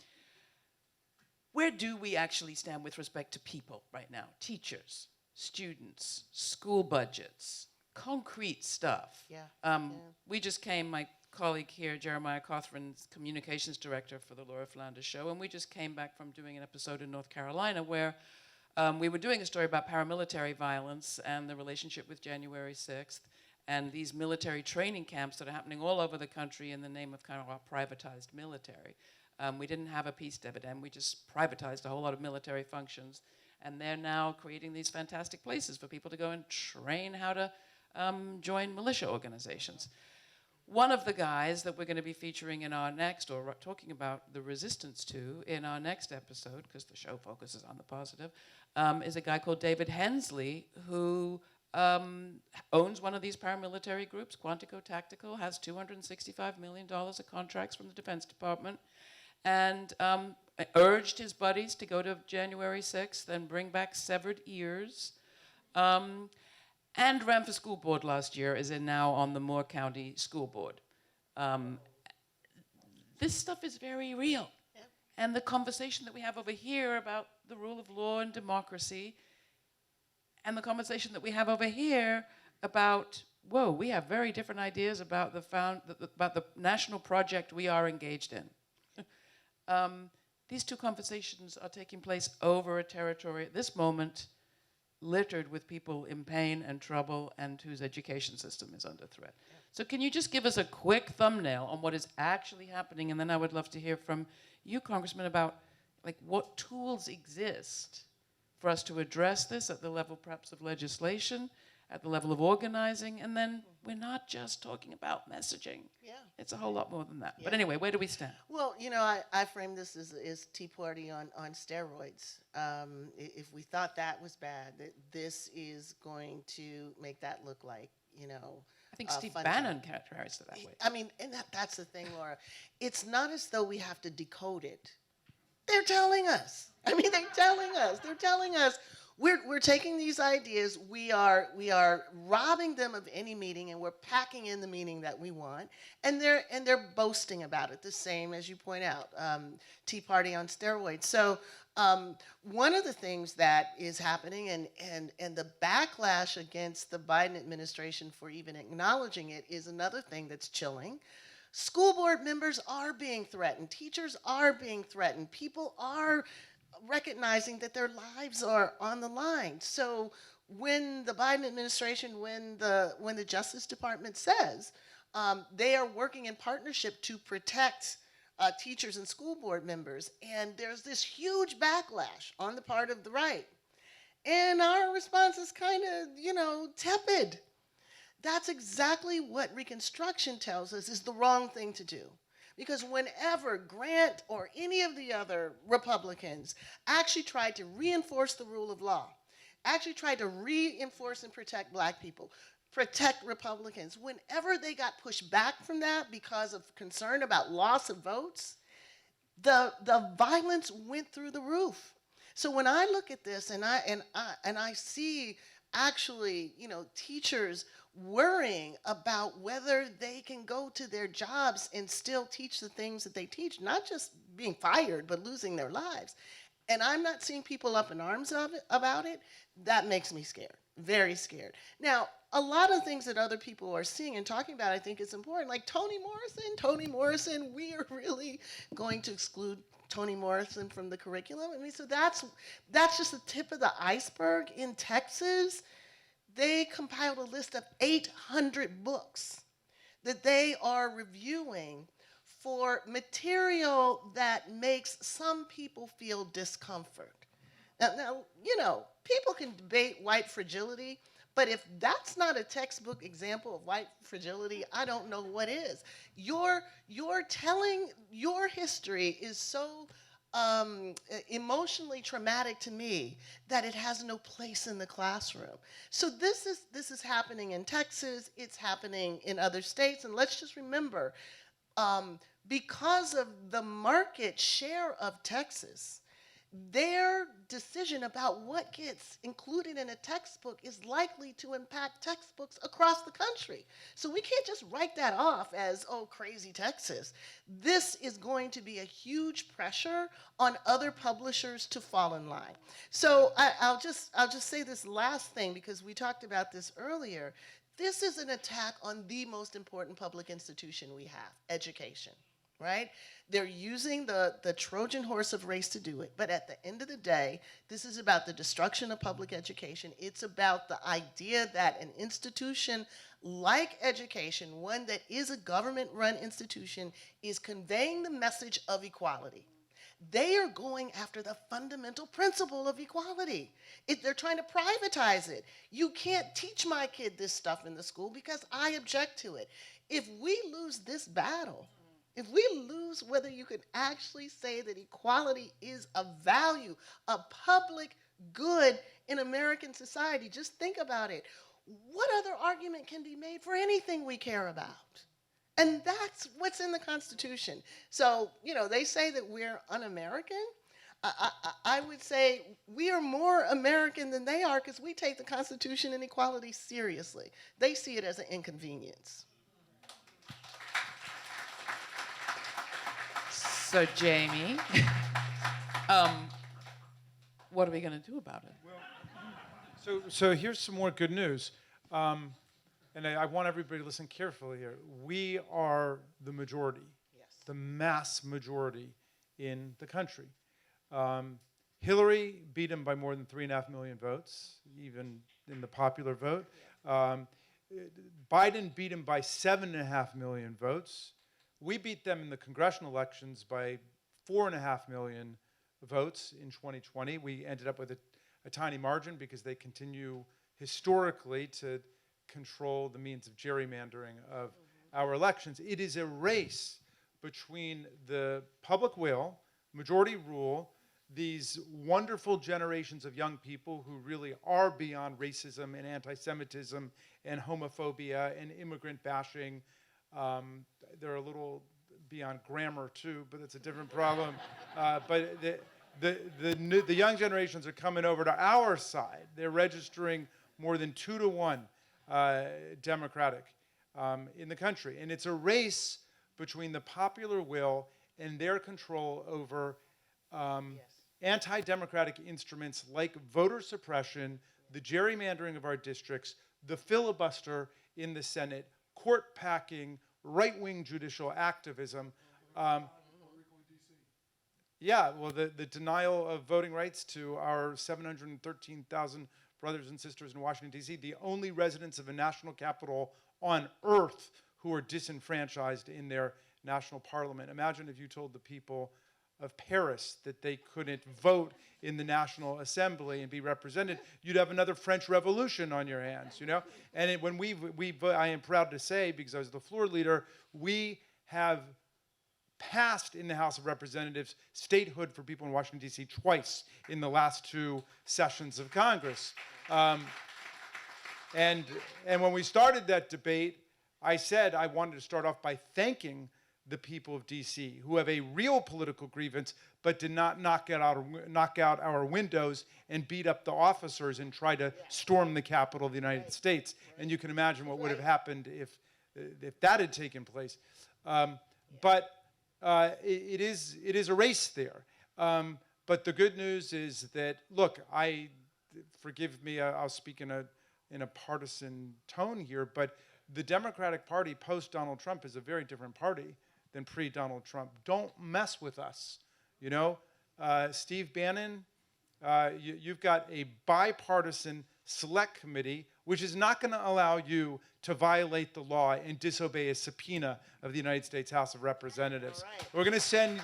Where do we actually stand with respect to people right now? Teachers, students, school budgets, concrete stuff. We just came, my colleague here, Jeremiah Cothran's communications director for the Laura Flanders show, and we just came back from doing an episode in North Carolina where we were doing a story about paramilitary violence and the relationship with January 6th and these military training camps that are happening all over the country in the name of kind of our privatized military. We didn't have a peace dividend, we just privatized a whole lot of military functions, and they're now creating these fantastic places for people to go and train how to join militia organizations. One of the guys that we're going to be featuring in our next, or talking about the resistance to, in our next episode, because the show focuses on the positive, is a guy called David Hensley, who owns one of these paramilitary groups, Quantico Tactical, has $265 million of contracts from the Defense Department, and urged his buddies to go to January 6th and bring back severed ears. And ran for school board last year, is now on the Moore County School Board. This stuff is very real. Yeah. And the conversation that we have over here about the rule of law and democracy, and the conversation that we have over here about, whoa, we have very different ideas about the national project we are engaged in. These two conversations are taking place over a territory at this moment littered with people in pain and trouble and whose education system is under threat. Yeah. So can you just give us a quick thumbnail on what is actually happening, and then I would love to hear from you, Congressman, about like what tools exist for us to address this at the level perhaps of legislation, at the level of organizing, and then we're not just talking about messaging. Yeah. It's a whole lot more than that. Yeah. But anyway, where do we stand?
Well, you know, I frame this as Tea Party on steroids. If we thought that was bad, that this is going to make that look like, you know,
I think Steve Bannon characterized it that way.
I mean, and that's the thing, Laura. It's not as though we have to decode it. They're telling us. I mean, they're telling us. We're taking these ideas, we are robbing them of any meaning, and we're packing in the meaning that we want, and they're boasting about it, the same as you point out, Tea Party on steroids. So one of the things that is happening, and the backlash against the Biden administration for even acknowledging it is another thing that's chilling. School board members are being threatened, teachers are being threatened, people are recognizing that their lives are on the line. So when the Biden administration, when the Justice Department says they are working in partnership to protect teachers and school board members, and there's this huge backlash on the part of the right, and our response is kind of, you know, tepid. That's exactly what Reconstruction tells us is the wrong thing to do. Because whenever Grant or any of the other Republicans actually tried to reinforce the rule of law, actually tried to reinforce and protect Black people, protect Republicans, whenever they got pushed back from that because of concern about loss of votes, the violence went through the roof. So when I look at this and I see actually, you know, teachers worrying about whether they can go to their jobs and still teach the things that they teach, not just being fired, but losing their lives. And I'm not seeing people up in arms about it. That makes me scared, very scared. Now, a lot of things that other people are seeing and talking about, I think is important, like Toni Morrison, we are really going to exclude Toni Morrison from the curriculum. I mean, so that's just the tip of the iceberg. In Texas, they compiled a list of 800 books that they are reviewing for material that makes some people feel discomfort. Now, you know, people can debate white fragility, but if that's not a textbook example of white fragility, I don't know what is. Your telling your history is so emotionally traumatic to me that it has no place in the classroom. So this is happening in Texas. It's happening in other states. And let's just remember, because of the market share of Texas, their decision about what gets included in a textbook is likely to impact textbooks across the country. So we can't just write that off as, oh, crazy Texas. This is going to be a huge pressure on other publishers to fall in line. So I'll just say this last thing, because we talked about this earlier. This is an attack on the most important public institution we have, education. Right? They're using the Trojan horse of race to do it. But at the end of the day, this is about the destruction of public education. It's about the idea that an institution like education, one that is a government-run institution, is conveying the message of equality. They are going after the fundamental principle of equality. They're trying to privatize it. You can't teach my kid this stuff in the school because I object to it. If we lose this battle, if we lose whether you can actually say that equality is a value, a public good in American society, just think about it. What other argument can be made for anything we care about? And that's what's in the Constitution. So, you know, they say that we're un-American. I would say we are more American than they are because we take the Constitution and equality seriously. They see it as an inconvenience.
So, Jamie, what are we going to do about it?
So here's some more good news. And I want everybody to listen carefully here. We are the majority, yes, the mass majority in the country. Hillary beat him by more than 3.5 million votes, even in the popular vote. Biden beat him by 7.5 million votes. We beat them in the congressional elections by 4.5 million votes in 2020. We ended up with a tiny margin because they continue historically to control the means of gerrymandering of our elections. It is a race between the public will, majority rule, these wonderful generations of young people who really are beyond racism and anti-Semitism and homophobia and immigrant bashing. They're a little beyond grammar too, but it's a different problem. But the young generations are coming over to our side. They're registering more than 2-to-1 Democratic in the country. And it's a race between the popular will and their control over anti-democratic instruments like voter suppression, the gerrymandering of our districts, the filibuster in the Senate, court packing, right-wing judicial activism. Yeah, well, the denial of voting rights to our 713,000 brothers and sisters in Washington, D.C., the only residents of a national capital on earth who are disenfranchised in their national parliament. Imagine if you told the people of Paris that they couldn't vote in the National Assembly and be represented. You'd have another French Revolution on your hands, you know? And when I am proud to say, because I was the floor leader, we have passed in the House of Representatives statehood for people in Washington, D.C. twice in the last 2 sessions of Congress. And when we started that debate, I said I wanted to start off by thanking the people of D.C. who have a real political grievance but did not knock out our windows and beat up the officers and try to storm the Capitol of the United States. And you can imagine what would have happened if that had taken place. But it is a race there. But the good news is that, look, forgive me, I'll speak in a partisan tone here, but the Democratic Party post-Donald Trump is a very different party than pre-Donald Trump. Don't mess with us, you know? Steve Bannon, you've got a bipartisan select committee which is not going to allow you to violate the law and disobey a subpoena of the United States House of Representatives. Right. We're going to send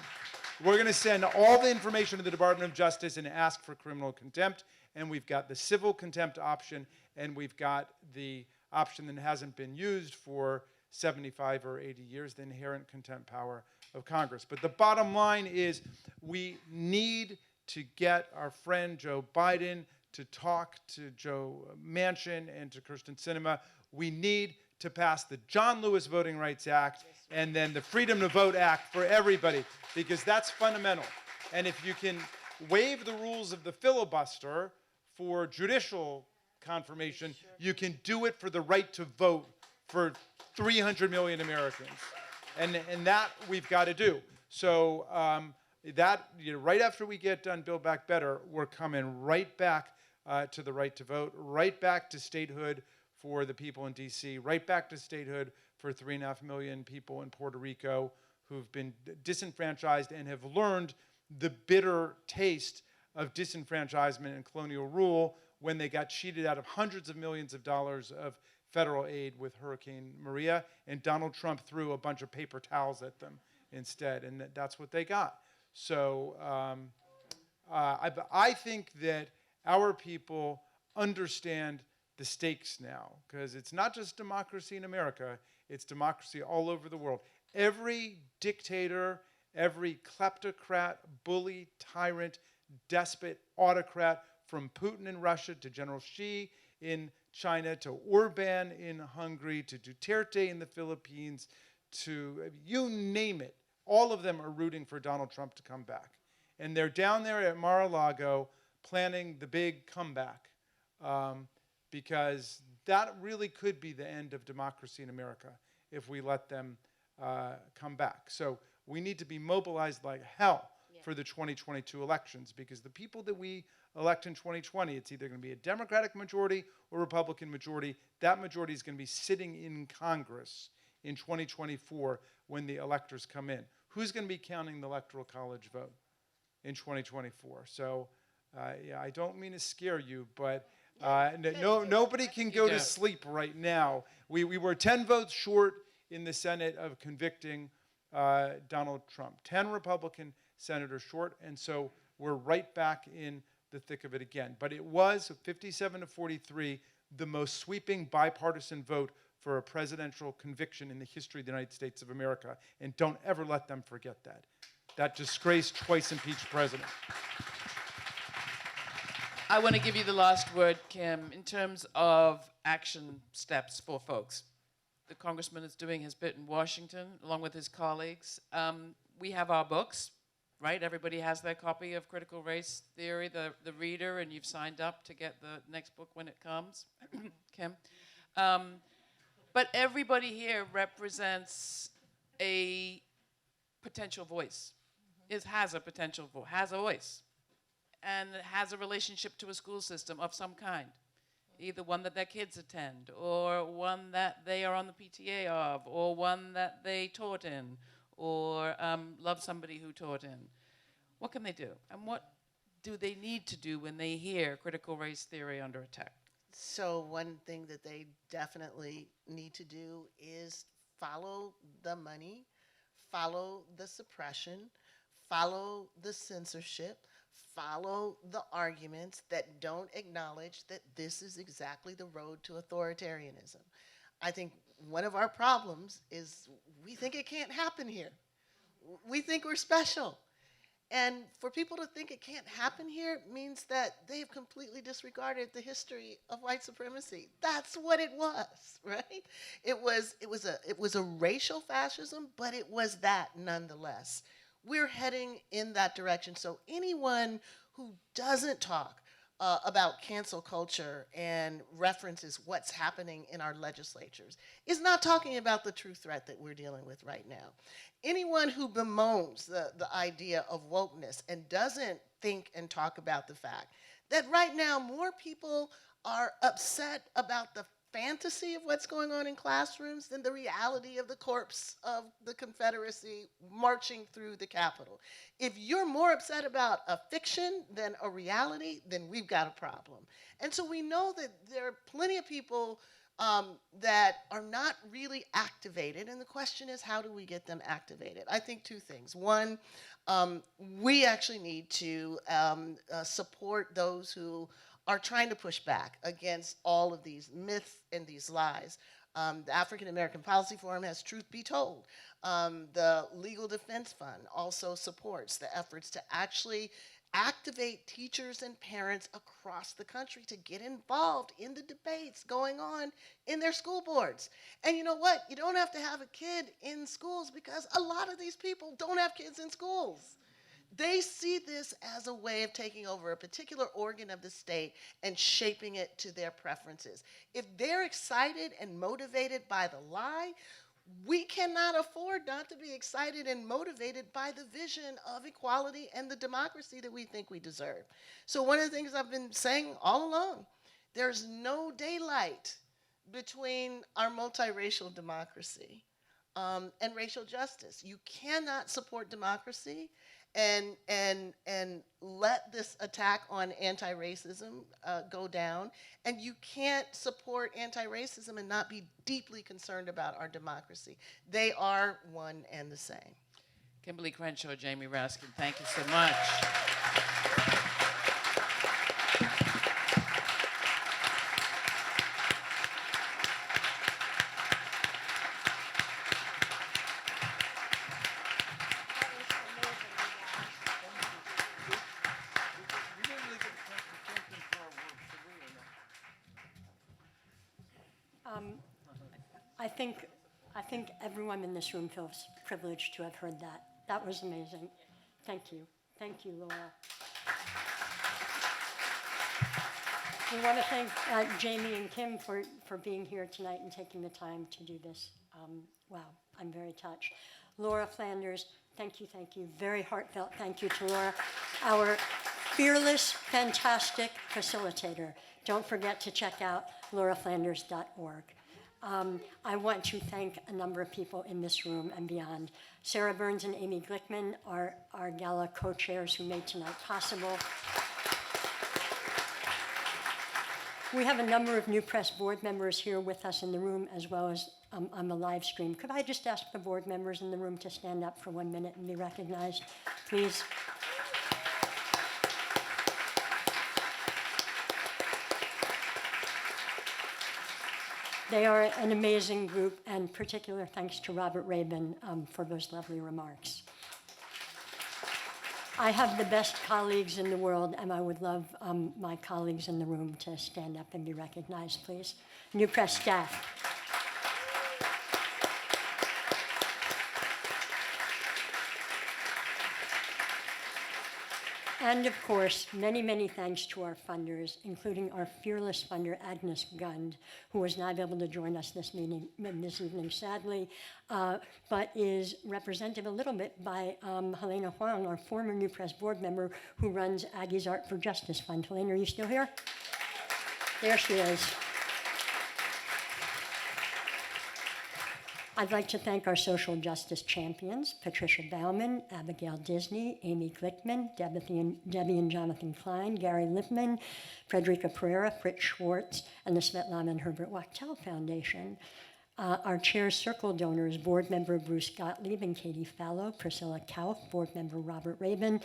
we're going to send all the information to the Department of Justice and ask for criminal contempt. And we've got the civil contempt option, and we've got the option that hasn't been used for 75 or 80 years, the inherent contempt power of Congress. But the bottom line is we need to get our friend Joe Biden to talk to Joe Manchin and to Kyrsten Sinema. We need to pass the John Lewis Voting Rights Act and then the Freedom to Vote Act for everybody, because that's fundamental. And if you can waive the rules of the filibuster for judicial confirmation, you can do it for the right to vote for 300 million Americans. And that we've got to do. So that, right after we get done Build Back Better, we're coming right back to the right to vote, right back to statehood for the people in D.C., right back to statehood for 3.5 million people in Puerto Rico who've been disenfranchised and have learned the bitter taste of disenfranchisement and colonial rule when they got cheated out of hundreds of millions of dollars of federal aid with Hurricane Maria, and Donald Trump threw a bunch of paper towels at them instead, and that's what they got. So I think that our people understand the stakes now, because it's not just democracy in America, it's democracy all over the world. Every dictator, every kleptocrat, bully, tyrant, despot, autocrat, from Putin in Russia to General Xi in China to Orban in Hungary to Duterte in the Philippines to you name it, all of them are rooting for Donald Trump to come back. And they're down there at Mar-a-Lago planning the big comeback, because that really could be the end of democracy in America if we let them come back. So we need to be mobilized like hell for the 2022 elections, because the people that we elect in 2020, it's either going to be a Democratic majority or Republican majority. That majority is going to be sitting in Congress in 2024 when the electors come in. Who's going to be counting the Electoral College vote in 2024? So yeah, I don't mean to scare you, but nobody can go to sleep right now. We were 10 votes short in the Senate of convicting Donald Trump. 10 Republican senators short, and so we're right back in the thick of it again. But it was 57 to 43, the most sweeping bipartisan vote for a presidential conviction in the history of the United States of America. And don't ever let them forget that. That disgraced, twice impeached president.
I want to give you the last word, Kim, in terms of action steps for folks. The congressman is doing his bit in Washington, along with his colleagues. We have our books, right? Everybody has their copy of Critical Race Theory, the reader, and you've signed up to get the next book when it comes, Kim. But everybody here represents a potential voice. Has a potential voice, has a voice, and has a relationship to a school system of some kind. Either one that their kids attend, or one that they are on the PTA of, or one that they taught in, or love somebody who taught in. What can they do? And what do they need to do when they hear critical race theory under attack?
So one thing that they definitely need to do is follow the money, follow the suppression, follow the censorship, follow the arguments that don't acknowledge that this is exactly the road to authoritarianism. I think one of our problems is we think it can't happen here. We think we're special. And for people to think it can't happen here means that they've completely disregarded the history of white supremacy. That's what it was, right? It was a racial fascism, but it was that nonetheless. We're heading in that direction. So anyone who doesn't talk about cancel culture and references what's happening in our legislatures is not talking about the true threat that we're dealing with right now. Anyone who bemoans the idea of wokeness and doesn't think and talk about the fact that right now more people are upset about the fantasy of what's going on in classrooms than the reality of the corpse of the Confederacy marching through the Capitol. If you're more upset about a fiction than a reality, then we've got a problem. And so we know that there are plenty of people that are not really activated, and the question is, how do we get them activated? I think two things. One, We actually need to support those who are trying to push back against all of these myths and these lies. The African American Policy Forum has Truth Be Told. The Legal Defense Fund also supports the efforts to actually activate teachers and parents across the country to get involved in the debates going on in their school boards. And you know what? You don't have to have a kid in schools because a lot of these people don't have kids in schools. They see this as a way of taking over a particular organ of the state and shaping it to their preferences. If they're excited and motivated by the lie, we cannot afford not to be excited and motivated by the vision of equality and the democracy that we think we deserve. So one of the things I've been saying all along, there's no daylight between our multiracial democracy and racial justice. You cannot support democracy and let this attack on anti-racism go down. And you can't support anti-racism and not be deeply concerned about our democracy. They are one and the same.
Kimberlé Crenshaw, Jamie Raskin, thank you so much.
I think everyone in this room feels privileged to have heard that. That was amazing. Thank you. Thank you, Laura. We want to thank Jamie and Kim for being here tonight and taking the time to do this. Wow, I'm very touched. Laura Flanders, thank you. Very heartfelt thank you to Laura, our fearless, fantastic facilitator. Don't forget to check out lauraflanders.org. I want to thank a number of people in this room and beyond. Sarah Burns and Amy Glickman are our gala co-chairs who made tonight possible. We have a number of New Press board members here with us in the room as well as on the live stream. Could I just ask the board members in the room to stand up for 1 minute and be recognized, please? They are an amazing group, and particular thanks to Robert Rabin for those lovely remarks. I have the best colleagues in the world, and I would love my colleagues in the room to stand up and be recognized, please. New Press staff. And of course, many, many thanks to our funders, including our fearless funder, Agnes Gund, who was not able to join us this evening, sadly, but is represented a little bit by Helena Huang, our former New Press board member, who runs Aggie's Art for Justice Fund. Helena, are you still here? There she is. I'd like to thank our social justice champions, Patricia Baumann, Abigail Disney, Amy Glickman, Debbie and Jonathan Klein, Gary Lippman, Frederica Pereira, Fritz Schwartz, and the Svetlana and Herbert Wachtel Foundation. Our chair circle donors, board member Bruce Gottlieb and Katie Fallow, Priscilla Kauf, board member Robert Rabin,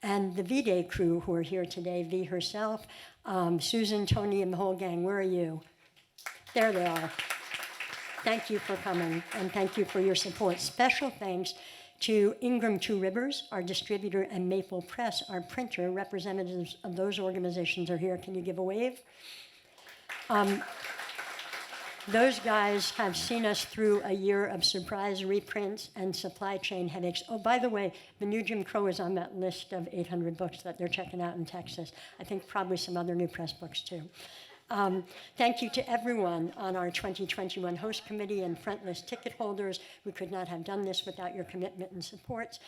and the V-Day crew who are here today, V herself, Susan, Toni, and the whole gang. Where are you? There they are. Thank you for coming, and thank you for your support. Special thanks to Ingram Two Rivers, our distributor, and Maple Press, our printer. Representatives of those organizations are here. Can you give a wave? Those guys have seen us through a year of surprise reprints and supply chain headaches. Oh, by the way, the new Jim Crow is on that list of 800 books that they're checking out in Texas. I think probably some other New Press books, too. Thank you to everyone on our 2021 host committee and front list ticket holders. We could not have done this without your commitment and support.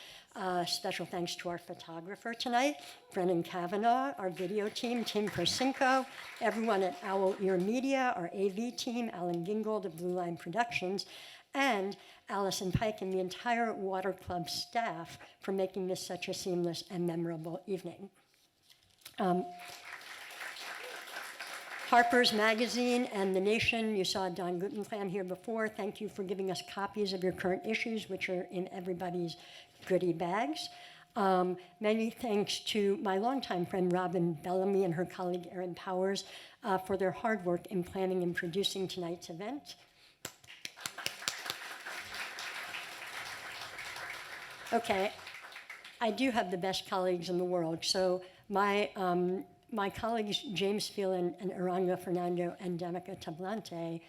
Special thanks to our photographer tonight, Brennan Kavanaugh, our video team, Tim Persinko, everyone at Owl Ear Media, our AV team, Alan Gingold of Blue Line Productions, and Allison Pike and the entire Water Club staff for making this such a seamless and memorable evening. Harper's Magazine and The Nation, you saw Don Guttenplan here before. Thank you for giving us copies of your current issues, which are in everybody's goodie bags. Many thanks to my longtime friend Robin Bellamy and her colleague Erin Powers for their hard work in planning and producing tonight's event. Okay, I do have the best colleagues in the world. So my colleagues James Phelan and Aranga Fernando and Danica Tablante,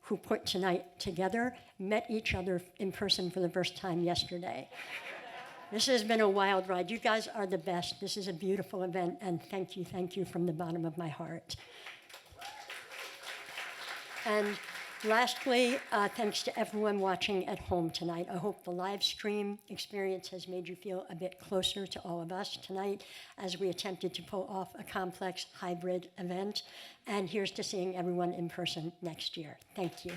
who put tonight together, met each other in person for the first time yesterday. This has been a wild ride. You guys are the best. This is a beautiful event, and thank you from the bottom of my heart. And lastly, thanks to everyone watching at home tonight. I hope the live stream experience has made you feel a bit closer to all of us tonight as we attempted to pull off a complex hybrid event. And here's to seeing everyone in person next year. Thank you.